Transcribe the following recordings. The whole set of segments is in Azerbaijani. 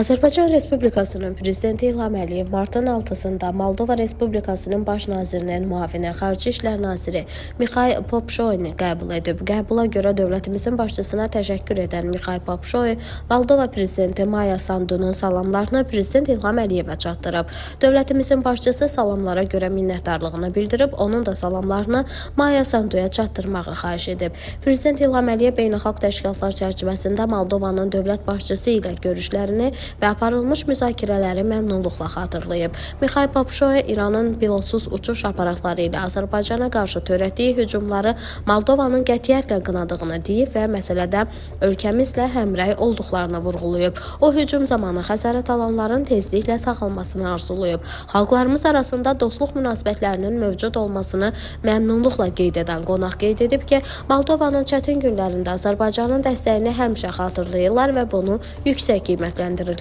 Azərbaycan Respublikasının Prezidenti İlham Əliyev martın 6-sında Moldova Respublikasının Baş Nazirinin müavini Xarici İşlər Naziri Mikhail Popşoyni qəbul edib. Qəbula görə dövlətimizin başçısına təşəkkür edən Mikhail Popşoy, Moldova Prezidenti Maya Sandunun salamlarını Prezident İlham Əliyevə çatdırıb. Dövlətimizin başçısı salamlara görə minnətdarlığını bildirib, onun da salamlarını Maya Sanduya çatdırmağı xahiş edib. Prezident İlham Əliyev beynəlxalq təşkilatlar çərçivəsində Moldovanın dövlət başçısı ilə görüşlərini və aparılmış müzakirələri məmnunluqla xatırlayıb. Mikhail Popşoy İranın pilotsuz uçuş aparatları ilə Azərbaycana qarşı törətdiyi hücumları Moldovanın qətiyyətlə qınadığını deyib və məsələdə ölkəmizlə həmrəy olduqlarını vurğulayıb. O, hücum zamanı xəsarət alanların tezliklə sağalmasını arzulayıb. Xalqlarımız arasında dostluq münasibətlərinin mövcud olmasını məmnunluqla qeyd edən qonaq qeyd edib ki, Moldovanın çətin günlərində Azərbaycanın dəstəyini həmişə xatırlayırlar və bunu yüksək qiymətləndirirlər.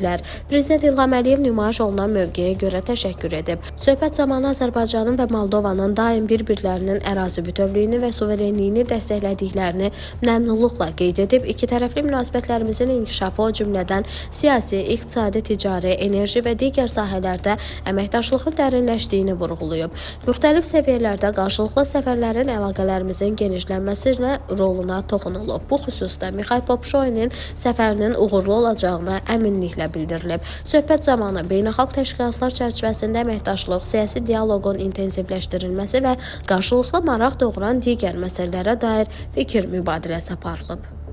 Prezident İlham Əliyev nümayiş olunan mövqeyə görə təşəkkür edib. Söhbət zamanı Azərbaycanın və Moldovanın daim bir-birlərinin ərazi bütövlüyünü və suverenliyini dəstəklədiklərini məmnunluqla qeyd edib, iki tərəfli münasibətlərimizin inkişafı, o cümlədən siyasi, iqtisadi, ticari, enerji və digər sahələrdə əməkdaşlığın dərinləşdiyini vurğulayıb. Müxtəlif səviyyələrdə qarşılıqlı səfərlərin əlaqələrimizin genişlənməsinə roluna toxunulub. Bu xüsusda Mikhail Popşoy'nin səfərinin uğurlu olacağına əminliklə bildirilib. Söhbət zamanı beynəlxalq təşkilatlar çərçivəsində əməkdaşlıq, siyasi dialoqun intensivləşdirilməsi və qarşılıqlı maraq doğuran digər məsələlərə dair fikir mübadiləsi aparılıb.